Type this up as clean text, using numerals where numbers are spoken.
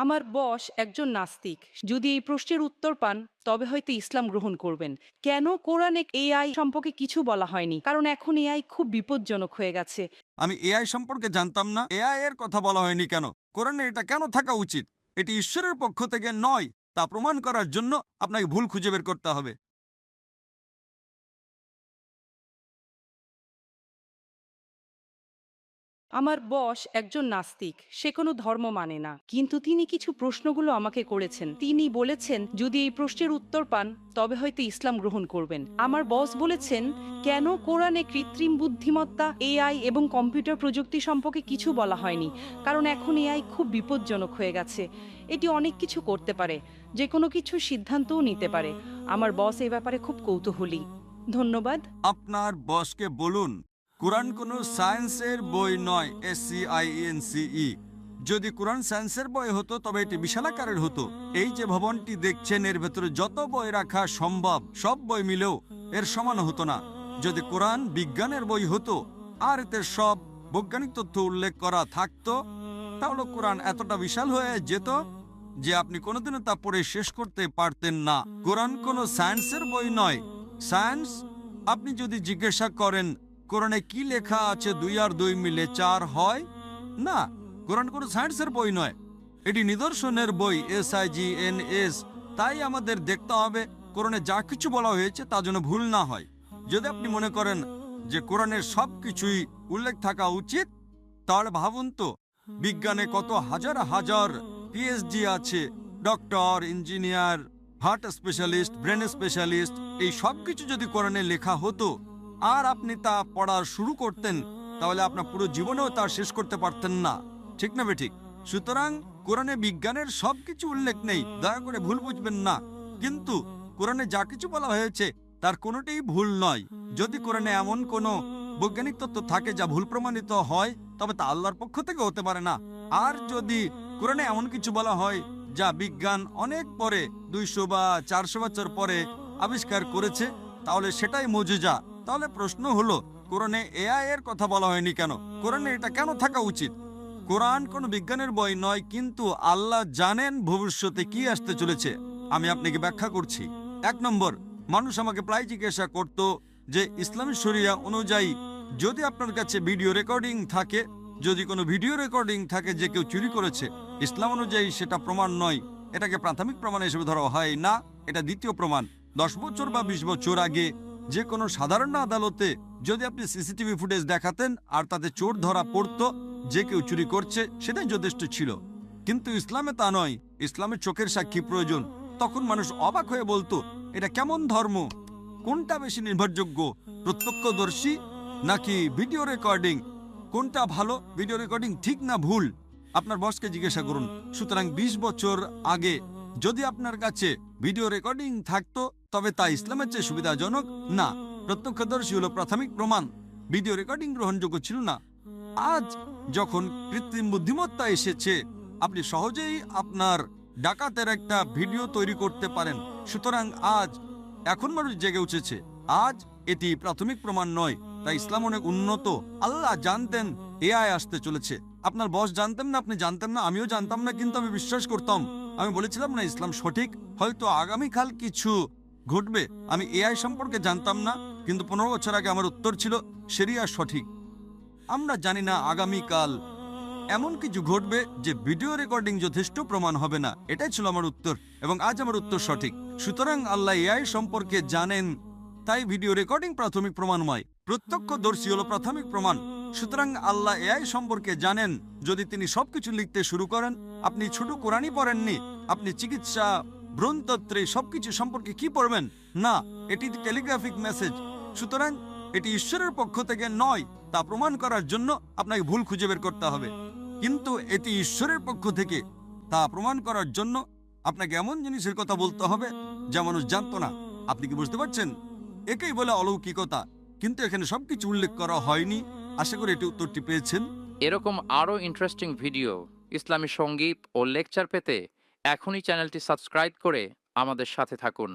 আমার বস একজন নাস্তিক। যদি এই প্রশ্নের উত্তর পান তবে হয়তো ইসলাম গ্রহণ করবেন। কেন কোরআনে এআই সম্পর্কে কিছু বলা হয়নি? কারণ এখন এআই খুব বিপজ্জনক হয়ে গেছে। আমি এআই সম্পর্কে জানতাম না। এআই এর কথা বলা হয়নি কেন? কোরআনে এটা কেন থাকা উচিত? এটি ঈশ্বরের পক্ষ থেকে নয়, তা প্রমাণ করার জন্য আপনাকে ভুল খুঁজে বের করতে হবে। আমার বস একজন নাস্তিক, সে কোনো ধর্ম মানে না, কিন্তু তিনি কিছু প্রশ্নগুলো আমাকে করেছেন। তিনি বলেছেন যদি এই প্রশ্নের উত্তর পান তবে হয়তো ইসলাম গ্রহণ করবেন। আমার বস বলেছেন কেন কোরআনে কৃত্রিম বুদ্ধিমত্তা, এআই এবং কম্পিউটার প্রযুক্তি সম্পর্কে কিছু বলা হয়নি? কারণ এখন এআই খুব বিপজ্জনক হয়ে গেছে। এটি অনেক কিছু করতে পারে, যে কোনো কিছু সিদ্ধান্তও নিতে পারে। আমার বস এই ব্যাপারে খুব কৌতূহলী। ধন্যবাদ। আপনার বসকে বলুন কোরআন কোনো সায়েন্সের বই নয়। SCIENCE। যদি কোরআন সায়েন্সের বই হতো তবে এটি বিশাল আকারের হতো। এই যে ভবনটি দেখছেন এর ভেতরে যত বই রাখা সম্ভব সব বই মিলেও এর সমান হতো না। যদি কোরআন বিজ্ঞানের বই হতো আর এতে সব বৈজ্ঞানিক তথ্য উল্লেখ করা থাকতো, তাহলে কোরআন এতটা বিশাল হয়ে যেত যে আপনি কোনোদিনও তা পড়ে শেষ করতে পারতেন না। কোরআন কোনো সায়েন্সের বই নয়। সায়েন্স, আপনি যদি জিজ্ঞাসা করেন কোরআনে কি লেখা আছে 2 আর 2 মিলে 4 হয়, না, কোরআন কোনো সায়েন্সের বই নয়। এটি নিদর্শনের বই। SIGNS। তাই আমাদের দেখতে হবে কোরআনে যা কিছু বলা হয়েছে তা যেন ভুল না হয়। যদি আপনি মনে করেন যে কোরআনের সব কিছুই উল্লেখ থাকা উচিত, তাহলে ভাবুন তো বিজ্ঞানে কত হাজার হাজার PhD আছে, doctor, engineer, heart specialist, brain specialist. এই সব কিছু যদি কোরআনে লেখা হতো আর আপনি তা পড়া শুরু করতেন, তাহলে আপনার পুরো জীবনেও তা শেষ করতে পারতেন না। ঠিক না বেঠিক? সুতরাং কোরআনে বিজ্ঞানের সবকিছু উল্লেখ নেই, দয়া করে ভুল বুঝবেন না। কিন্তু কোরআনে যা কিছু বলা হয়েছে তার কোনোটাই ভুল নয়। যদি কোরআনে এমন কোনো বৈজ্ঞানিক তত্ত্ব থাকে যা ভুল প্রমাণিত হয়, তবে তা আল্লাহর পক্ষ থেকে হতে পারে না। আর যদি কোরআনে এমন কিছু বলা হয় যা বিজ্ঞান অনেক পরে, 200 বা 400 বছর পরে আবিষ্কার করেছে, তাহলে সেটাই মুজিজা। তাহলে প্রশ্ন হলো কোরআনে এআই এর কথা বলা হয়নি কেন? কোরআনে এটা কেন থাকা উচিত? কোরআন কোনো বিজ্ঞানের বই নয়, কিন্তু আল্লাহ জানেন ভবিষ্যতে কি আসতে চলেছে। আমি আপনাকে ব্যাখ্যা করছি। 1 নম্বর, মানুষ আমাকে প্রায় জিজ্ঞাসা করত যে ইসলামী শরিয়া অনুযায়ী যদি আপনার কাছে ভিডিও রেকর্ডিং থাকে, যদি কোনো ভিডিও রেকর্ডিং থাকে যে কেউ চুরি করেছে, ইসলাম অনুযায়ী সেটা প্রমাণ নয়। এটাকে প্রাথমিক প্রমাণ হিসেবে ধরা হয় না, এটা দ্বিতীয় প্রমাণ। 10 বছর বা 20 বছর আগে যে কোনো সাধারণ আদালতে যদি আপনি সিসিটিভি ফুটেজ দেখাতেন আর তাতে চোর ধরা পড়তো, যে কেউ চুরি করছে, সেটাই যথেষ্ট ছিল। কিন্তু ইসলামে তা নয়। ইসলামে চোখের সাক্ষী প্রয়োজন। তখন মানুষ অবাক হয়ে বলতো এটা কেমন ধর্ম? কোনটা বেশি নির্ভরযোগ্য, প্রত্যক্ষদর্শী নাকি ভিডিও রেকর্ডিং? কোনটা ভালো, ভিডিও রেকর্ডিং ঠিক না ভুল? আপনার বসকে জিজ্ঞাসা করুন। সুতরাং 20 বছর আগে যদি আপনার কাছে ভিডিও রেকর্ডিং থাকতো, তবে তা ইসলামের চেয়ে সুবিধাজনক না। প্রত্যক্ষদর্শী হলো প্রাথমিক প্রমাণ, ভিডিও রেকর্ডিং গ্রহণযোগ্য ছিল না। আজ যখন কৃত্রিম বুদ্ধিমত্তা এসেছে, আপনি সহজেই আপনার ডাকাতের একটা ভিডিও তৈরি করতে পারেন। সুতরাং আজ এখন মানুষ জেগে উঠেছে। আজ এটি প্রাথমিক প্রমাণ নয়। তাই ইসলাম অনেক উন্নত। আল্লাহ জানতেন এআই আসতে চলেছে। আপনার বস জানতেন না, আপনি জানতেন না, আমিও জানতাম না, কিন্তু আমি বিশ্বাস করতাম। আমি বলেছিলাম না ইসলাম সঠিক, হয়তো আগামীকাল কিছু ঘটবে। আমি এআই সম্পর্কে জানতাম না, কিন্তু 15 বছর আগে আমার উত্তর ছিল শরিয়া সঠিক। আমরা জানি না আগামীকাল এমন কিছু ঘটবে যে ভিডিও রেকর্ডিং যথেষ্ট প্রমাণ হবে না। এটাই ছিল আমার উত্তর, এবং আজ আমার উত্তর সঠিক। সুতরাং আল্লাহ এআই সম্পর্কে জানেন, তাই ভিডিও রেকর্ডিং প্রাথমিক প্রমাণময়। প্রত্যক্ষদর্শী হলো প্রাথমিক প্রমাণ। সুতরাং আল্লাহ এআই সম্পর্কে জানেন। যদি তিনি সবকিছু লিখতে শুরু করেন, আপনি ছোট কোরআনই পড়েননি, আপনি চিকিৎসা, ভ্রূণতত্ত্বে সবকিছু সম্পর্কে কি পড়বেন? না, এটি টেলিগ্রাফিক মেসেজ। সুতরাং এটি ঈশ্বরের পক্ষ থেকে নয়, তা প্রমাণ করার জন্য আপনাকে ভুল খুঁজে বের করতে হবে। কিন্তু এটি ঈশ্বরের পক্ষ থেকে, তা প্রমাণ করার জন্য আপনাকে এমন জিনিসের কথা বলতে হবে যা মানুষ জানতো না। আপনি কি বুঝতে পারছেন? একেই বলে অলৌকিকতা। কিন্তু এখানে সবকিছু উল্লেখ করা হয়নি। আশা করি এটি উত্তরটি পেয়েছেন। এরকম আরও ইন্টারেস্টিং ভিডিও, ইসলামী সঙ্গীত ও লেকচার পেতে এখনই চ্যানেলটি সাবস্ক্রাইব করে আমাদের সাথে থাকুন।